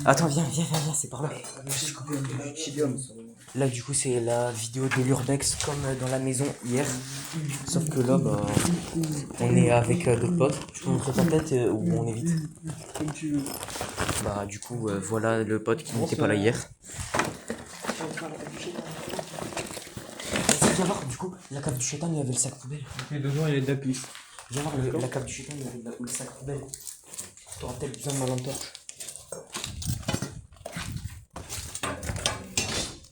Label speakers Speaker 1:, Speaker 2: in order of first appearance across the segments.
Speaker 1: Attends, viens, c'est par là. Là, du coup, c'est la vidéo de l'Urbex comme dans la maison hier. Sauf que là, bah, on est avec d'autres potes. Je peux montrer ta tête ou on évite.
Speaker 2: Comme tu veux.
Speaker 1: Bah, du coup, voilà le pote qui n'était pas là hier. Viens voir, du coup, la cave du chétan, il y avait le sac poubelle.
Speaker 2: Et dedans, il y a de la piste.
Speaker 1: Viens voir la cave du chétan, il y avait le sac poubelle. T'auras peut-être besoin de ma lampe torche.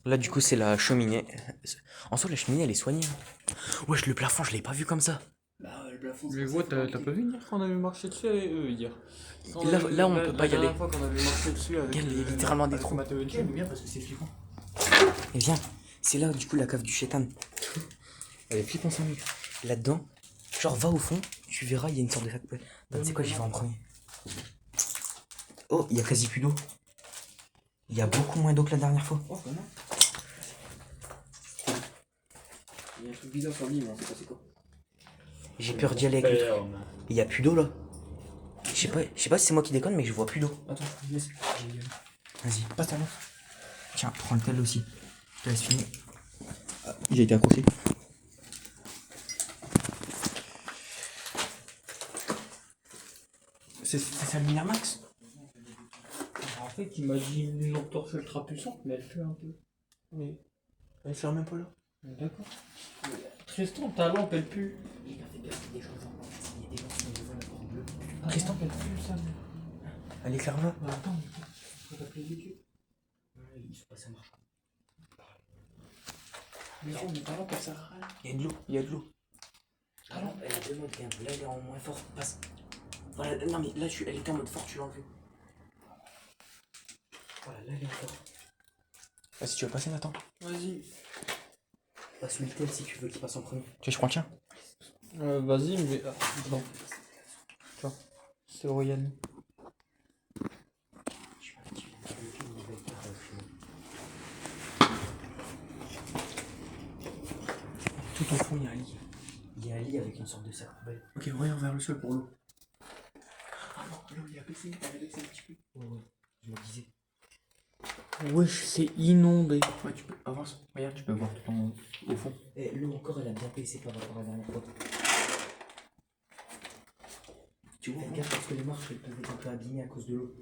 Speaker 1: Là, du coup, c'est la cheminée. En soi, la cheminée, elle est soignée. Wesh, le plafond, je l'ai pas vu comme ça.
Speaker 2: Bah, le plafond. Mais ouais, t'as pas vu hier quand on avait marché dessus avec eux hier.
Speaker 1: Là, on peut pas y aller.
Speaker 2: La dernière fois qu'on avait marché dessus avec.
Speaker 1: Il y a littéralement des trous.
Speaker 2: J'aime bien parce que c'est flippant.
Speaker 1: Et viens, c'est là, du coup, la cave du chétan. Elle est flippante, ça, mec. Là-dedans, genre, va au fond, tu verras, il y a une sorte de sac poubelle. Bah, tu sais quoi, j'y vais en premier. Oh, il y a quasi plus d'eau. Il y a beaucoup moins d'eau que la dernière fois.
Speaker 2: Oh, vraiment. Il y a un truc bizarre sur l'île, mais on sait pas c'est quoi.
Speaker 1: J'ai peur d'y aller avec le truc. Il y a plus d'eau là. Je sais pas si c'est moi qui déconne, mais je vois plus d'eau.
Speaker 2: Attends, laisse.
Speaker 1: Vas-y, passe ta main. Tiens, prends le tel aussi. Je te laisse finir. Il a été accroché.
Speaker 2: C'est ça le Miramax. En fait, il m'a dit une lampe torche ultra puissante, mais elle fait un peu. Mais elle sert même pas là. D'accord. Tristan, ta lampe elle pue. Tristan, elle pue ça.
Speaker 1: Elle éclaire là.
Speaker 2: Bah attends, faut t'appeler l'équipe.
Speaker 1: Il faut pas ça marche.
Speaker 2: Mais non, mais ta lampe elle sert à rien.
Speaker 1: Il y a de l'eau, il y a de l'eau.
Speaker 2: Ta lampe
Speaker 1: Elle a deux modes, là elle est en moins fort. Passe. Voilà, non mais là elle était en mode fort, tu l'as enlevé. Voilà, là elle est en fort. Ah, si tu veux passer, Nathan.
Speaker 2: Vas-y.
Speaker 1: Passe le tel si tu veux qu'il passe en premier. Tu veux, je prends le tien.
Speaker 2: Vas-y, mais. Non. Tiens, c'est Royan.
Speaker 1: Tout au fond, il y a un lit. Il y a un lit avec une sorte de sac poubelle.
Speaker 2: Ok, regarde vers le sol pour l'eau. Ah non, l'eau il a baissé, elle a baissé un petit peu.
Speaker 1: Ouais, je me disais.
Speaker 2: Wesh, c'est inondé. Ouais, tu peux, avance. Regarde, tu peux voir tout en au fond.
Speaker 1: Et l'eau encore, elle a bien baissé par rapport à la dernière fois. Tu vois, regarde parce que les marches, elles peuvent être un peu abîmées à cause de l'eau.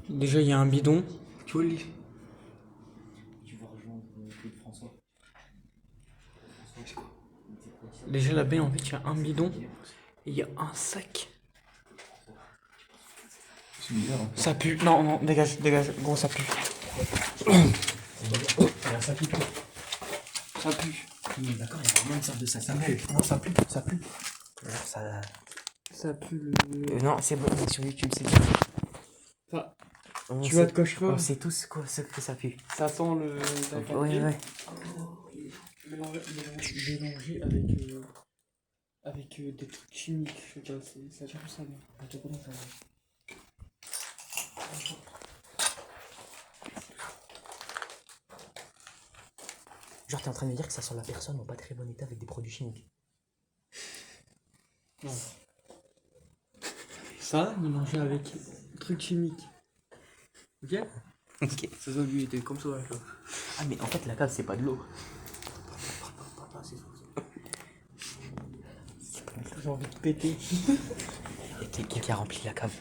Speaker 2: Déjà, il y a un bidon. Tu vois le lit.
Speaker 1: Tu vas rejoindre Claude François.
Speaker 2: Déjà, la baie, en fait, il y a un bidon. Et il y a un sac.
Speaker 1: C'est bizarre. Hein.
Speaker 2: Ça pue. Non, non, dégage, dégage. Gros, ça pue.
Speaker 1: Ça pue.
Speaker 2: Ça pue.
Speaker 1: Mais d'accord, il y a vraiment une sorte de sac.
Speaker 2: Ça pue. Non, ça pue. Ça pue.
Speaker 1: Alors, ça...
Speaker 2: Ça pue le.
Speaker 1: non, c'est bon, sur YouTube, c'est
Speaker 2: Ça.
Speaker 1: bon.
Speaker 2: Tu vois de quoi je parle.
Speaker 1: On sait tous quoi, ce que ça pue.
Speaker 2: Ça sent le.
Speaker 1: Ouais.
Speaker 2: Mélangé avec des trucs chimiques. Je sais pas, ça gère ça, mais je te connais ça.
Speaker 1: Genre, t'es en train de me dire que ça sent la personne en pas très bon état avec des produits chimiques.
Speaker 2: Non. Ça, mélangé avec des trucs chimiques. Ok.
Speaker 1: Ok.
Speaker 2: Ça doit lui était comme ça, là.
Speaker 1: Ah, mais en fait, la cave, c'est pas de l'eau.
Speaker 2: J'ai envie de péter.
Speaker 1: Il y a quelqu'un qui a rempli la cave.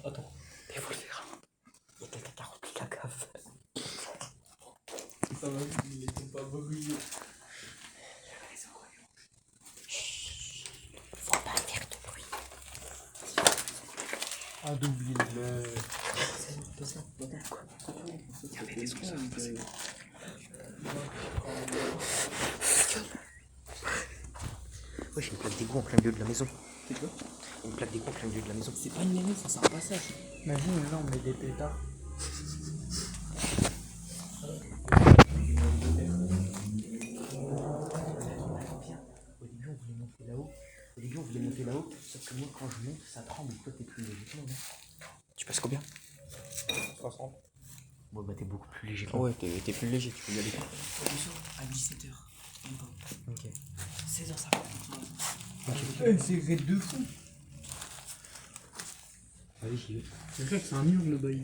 Speaker 2: Attends.
Speaker 1: Mais vous le verrez. Il y a quelqu'un qui a rempli la cave.
Speaker 2: Ça va, il était pas brûlé.
Speaker 1: Faut pas faire de bruit.
Speaker 2: Ah, d'oublier le.
Speaker 1: Il y avait des sons. Ouais, j'ai une plaque d'égout en plein milieu de la maison.
Speaker 2: C'est quoi?
Speaker 1: Une plaque d'égout en plein milieu de la maison.
Speaker 2: C'est pas une maison, ça c'est un passage. Imagine, là on met des pétards.
Speaker 1: Au début, on voulait monter là-haut. Sauf que moi, quand je monte, ça tremble. Toi, t'es plus léger que moi, non? Tu passes combien?
Speaker 2: 60.
Speaker 1: Ouais, bah, t'es beaucoup plus léger.
Speaker 2: Ouais, t'es plus léger, tu peux y aller.
Speaker 3: À 17h.
Speaker 1: Ok.
Speaker 3: 16h50.
Speaker 2: C'est raid de fou.
Speaker 1: Vas-y, j'y vais.
Speaker 2: C'est vrai que c'est un mur le bail.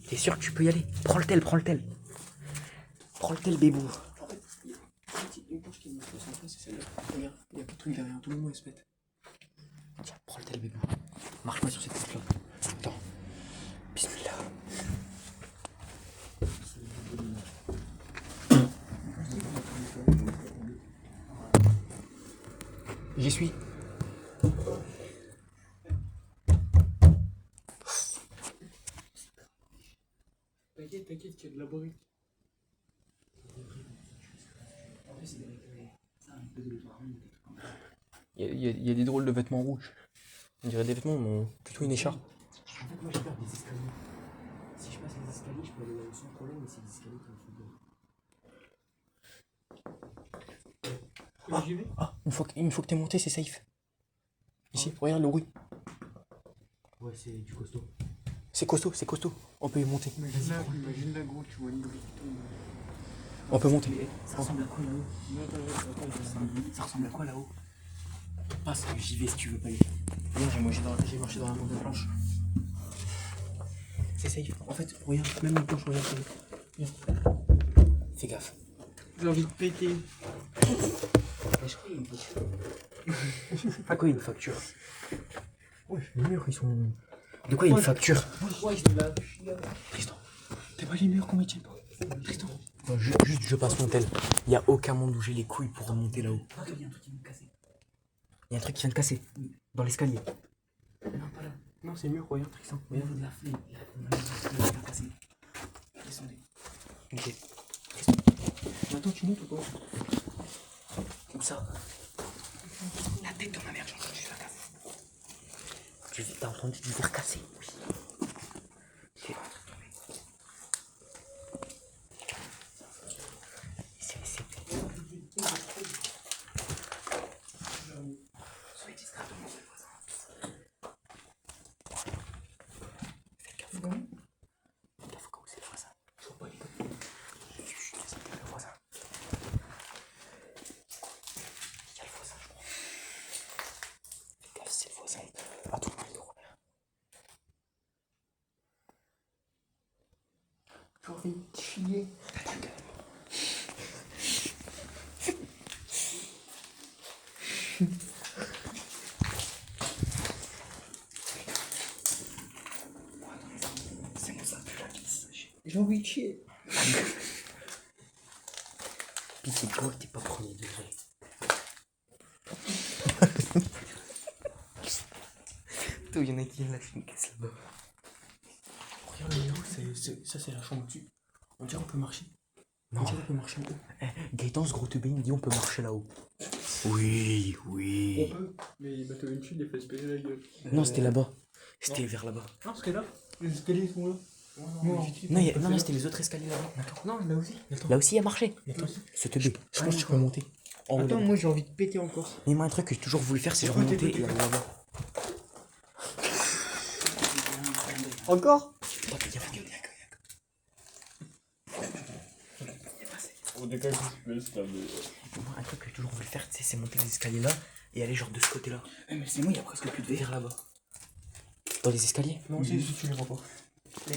Speaker 1: T'es sûr que tu peux y aller? Prends le tel, prends le tel. Prends le tel, bébou.
Speaker 3: En fait, il y a une planche qui me fait centrer, c'est celle-là. Regarde, il y a pas de truc derrière, tout le monde se pète.
Speaker 1: Tiens, prends le tel, bébou. Marche pas sur cette porte-là. Attends. Bismillah. J'y suis.
Speaker 2: T'inquiète, t'inquiète, qu'il y a de la brique.
Speaker 1: Il y a des drôles de vêtements rouges. On dirait des vêtements, mais plutôt une écharpe.
Speaker 3: En fait, moi j'ai peur des escaliers. Si je passe les escaliers, je peux aller là-haut sans problème, mais c'est les escaliers qui me font peur.
Speaker 2: J'y vais.
Speaker 1: Ah, une fois que t'es monté, c'est safe. Ici, regarde le bruit.
Speaker 3: Ouais, c'est du costaud.
Speaker 1: C'est costaud. On peut y monter.
Speaker 2: Imagine là, gros, tu vois une brique qui tombe.
Speaker 1: On peut monter.
Speaker 3: Ça ressemble à quoi là-haut? Ça ressemble à quoi là-haut? Passe, j'y vais si tu veux pas y aller. Viens, j'ai marché dans la bande de planche.
Speaker 1: C'est safe.
Speaker 3: En fait, regarde, même une planche, regarde. Fais gaffe.
Speaker 2: J'ai envie de péter.
Speaker 3: Mais je crois qu'il y a une facture.
Speaker 1: Ah quoi, une facture? Ouais, les murs, ils sont... De quoi, une facture?
Speaker 3: Ouais, je l'ai là.
Speaker 1: Tristan.
Speaker 3: T'es pas les murs, comment ils tiennent pas? Tristan.
Speaker 1: Non, juste, je passe mon tel. Il y a aucun monde où j'ai les couilles pour remonter là-haut.
Speaker 3: Regarde, il y a un truc qui me cassé.
Speaker 1: Il y a un truc qui vient de casser. Dans l'escalier.
Speaker 3: Non, pas là.
Speaker 2: Non, c'est mur, regarde, Tristan.
Speaker 3: Au niveau de la fenêtre, il a cassé. Descendez.
Speaker 1: Ok.
Speaker 2: Attends, tu montes ou quoi?
Speaker 1: Où ça? La tête de ma mère, j'ai entendu la casse. T'as entendu du verre cassé? Oui. Ok. C'est...
Speaker 3: Soyez discret, demandez le voisin.
Speaker 1: Faites gaffe. Faites gaffe quand c'est le voisin. Je vois pas les gars. C'était le voisin. Il y a le voisin, je crois. Faites gaffe, c'est le voisin. À tout le monde, Robert.
Speaker 2: J'ai envie de chier.
Speaker 3: C'est bon, ça pue la glisse.
Speaker 2: J'ai envie de chier.
Speaker 1: Pitié, toi, t'es pas premier degré. Toi, il y en a qui lâchent une caisse là-bas.
Speaker 3: Regarde le numéro, ça c'est la chambre dessus. On dirait qu'on peut marcher.
Speaker 1: Non.
Speaker 3: On dirait qu'on peut marcher en haut.
Speaker 1: Gaëtan, ce gros teubé, il me dit on peut marcher là-haut. Oui,
Speaker 2: On
Speaker 1: oui.
Speaker 2: peut, mais il m'a fait une chute, il a fait se péter la gueule.
Speaker 1: Non, c'était là-bas. C'était vers là-bas.
Speaker 2: Non, c'était là. Les escaliers sont là.
Speaker 1: Non, non, c'était les autres escaliers là-bas. Attends.
Speaker 2: Non, là aussi.
Speaker 1: Là aussi, il a marché.
Speaker 2: Attends.
Speaker 1: Ce teubé. Je pense que tu peux monter. En haut,
Speaker 2: Attends,
Speaker 1: là-bas.
Speaker 2: moi j'ai envie de péter encore.
Speaker 1: Mais moi, un truc que j'ai toujours voulu faire, c'est genre
Speaker 2: Pourquoi
Speaker 1: monter
Speaker 2: t'es
Speaker 1: et aller là-bas.
Speaker 2: Encore?
Speaker 4: On est quand même espèce là, mais.
Speaker 1: Moi, un truc que j'ai toujours voulu faire, tu sais, c'est monter les escaliers là et aller genre de ce côté-là.
Speaker 3: Mais c'est bon, il y a presque plus de verre.
Speaker 1: Vers là-bas. Dans les escaliers.
Speaker 2: Non, si tu les vois pas. Les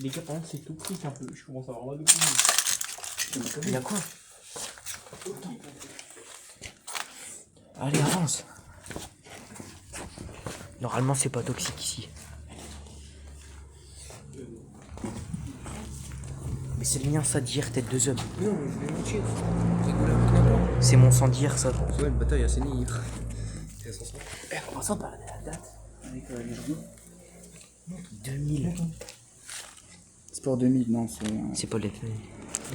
Speaker 2: gars, par contre, c'est tout petit un peu. Je commence à avoir mal de couilles.
Speaker 1: Il y a quoi? Allez, avance. Normalement, c'est pas toxique ici. Mais c'est le mien, ça, d'hier, tête de zombie.
Speaker 3: Non, mais je vais mentir. Rigoler avec n'importe.
Speaker 1: C'est mon sang d'hier, ça.
Speaker 3: Ouais, le bataille a saigné hier. En passant par la date avec les journaux.
Speaker 1: 2000.
Speaker 5: Sport 2000, non, c'est
Speaker 1: C'est pas les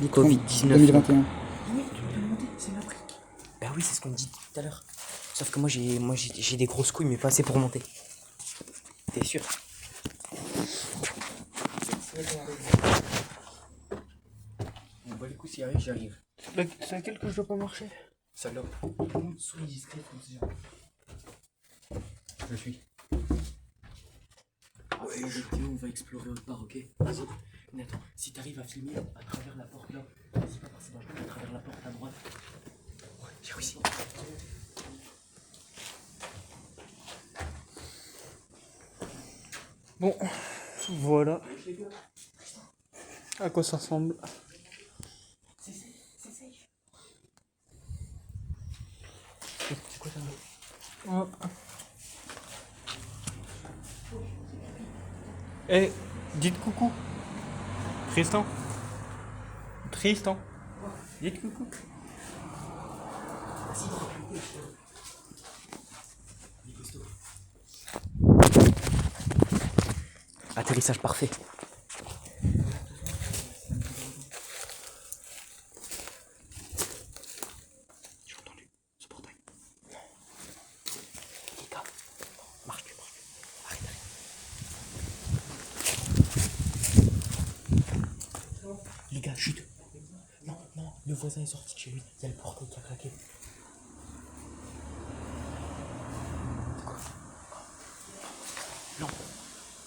Speaker 1: Covid-19.
Speaker 5: 2021.
Speaker 3: Ah oui, tu peux monter, c'est la brique.
Speaker 1: Bah oui, c'est ce qu'on dit tout à l'heure. Sauf que moi, j'ai des grosses couilles, mais pas assez pour monter. T'es sûr?
Speaker 3: On va les coups s'il arrive, j'y arrive.
Speaker 2: C'est laquelle que je dois pas marcher?
Speaker 3: Celle-là. Soyez discret, comme ça. Je suis. Ouais, on va explorer autre part, ok? Vas-y. Mais attends, si t'arrives à filmer à travers la porte là, c'est pas passer dans le à travers la porte à droite. Ouais, j'ai réussi.
Speaker 2: Bon, voilà. À quoi ça ressemble?
Speaker 1: C'est quoi ça?
Speaker 2: Eh, dites coucou. Tristan. Tristan. Dites coucou.
Speaker 1: Atterrissage parfait. J'ai entendu ce portail. Non. Les gars, marche plus. Arrête. Les gars, chut. Non, le voisin est sorti de chez lui. Il y a le portail qui a claqué. C'est quoi? Non.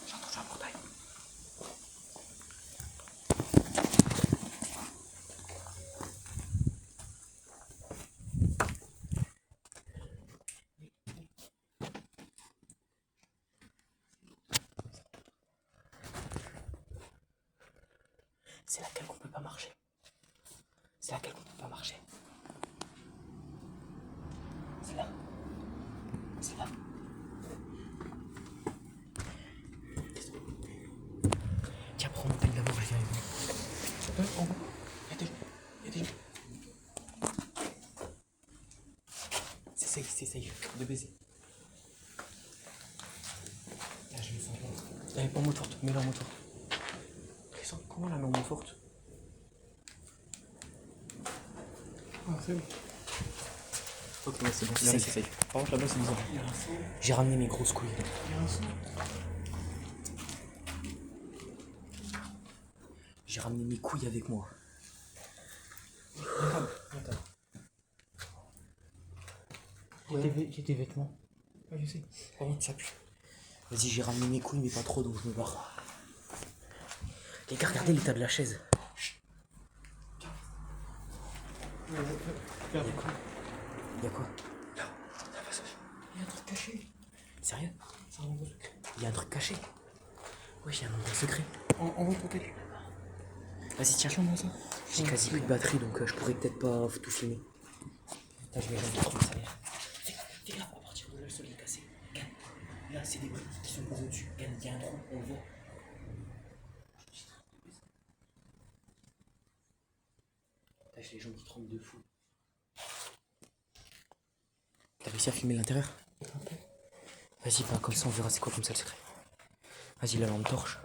Speaker 1: J'ai entendu un portail. C'est laquelle qu'on peut pas marcher. C'est laquelle qu'on peut pas marcher. C'est là. C'est là. Tiens, prends mon tel d'abord, je viens avec moi. En haut. Il y a des gens. C'est safe de baiser. Là, je vais faire là. Allez, en mode forte, mets-la en mode forte. Tristan, comment la met en mode forte?
Speaker 2: Ah, c'est bon.
Speaker 1: Ok, ouais, c'est bon,
Speaker 3: C'est safe. Par contre, là-bas, c'est bizarre.
Speaker 1: J'ai ramené mes grosses couilles. J'ai ramené mes couilles avec moi.
Speaker 2: J'ai tes vêtements.
Speaker 3: Ouais, je sais.
Speaker 1: Par contre, ça pue. Vas-y, j'ai ramené mes couilles, mais pas trop, donc je me barre. Les gars, regardez l'état de la chaise. Il y a quoi? Là, un passage. Il y a un truc caché. Sérieux? C'est un endroit secret. Il y a un truc caché. Oui, il y a un endroit secret.
Speaker 3: En votre hôtel.
Speaker 1: Vas-y, tiens.
Speaker 3: Ça.
Speaker 1: J'ai quasi plus de batterie, donc je pourrais peut-être pas tout filmer. Putain, je vais jamais trop ça l'air. Fais gaffe, à partir de là, le sol est cassé. Gagne. Là, c'est des briques qui sont posées au-dessus. Gagne, il y a un trou, on le voit. Putain, j'ai les jambes qui tremblent de fou. T'as réussi à filmer l'intérieur? Vas-y, bah comme ça on verra c'est quoi comme ça le secret. Vas-y, la lampe torche.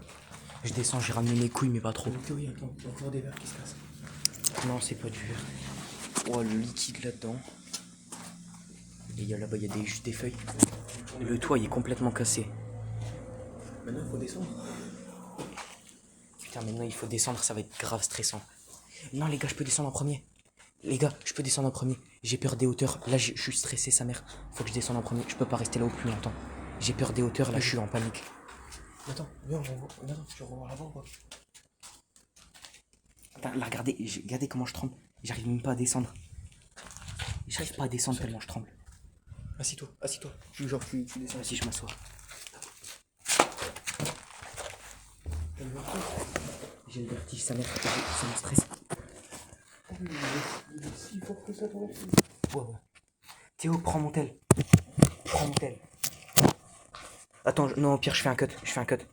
Speaker 1: Je descends, j'ai ramené mes couilles, mais pas trop.
Speaker 3: Oui, attends, il y a encore des verres qui se cassent.
Speaker 1: Non, c'est pas du verre. Oh, le liquide là-dedans. Et il y a là-bas, il y a juste des feuilles. Le toit, il est complètement cassé.
Speaker 3: Maintenant, il faut descendre.
Speaker 1: Putain, maintenant il faut descendre, ça va être grave stressant. Non, les gars, je peux descendre en premier. Les gars, je peux descendre en premier. J'ai peur des hauteurs. Là, je suis stressé, sa mère. Faut que je descende en premier. Je peux pas rester là-haut plus longtemps. J'ai peur des hauteurs, là, je suis en panique.
Speaker 3: Attends, viens, attends, tu vas revoir l'avant ou pas?
Speaker 1: Attends, là, regardez comment je tremble. J'arrive même pas à descendre. J'arrive pas à descendre tellement je tremble.
Speaker 3: Assis-toi. Tu descends.
Speaker 1: Vas-y, je m'assois. J'ai le vertige, sa mère. Ça me stresse.
Speaker 3: Si fort que ça, toi.
Speaker 1: Ouais. Théo, prends mon tel. Attends, non, au pire, je fais un cut.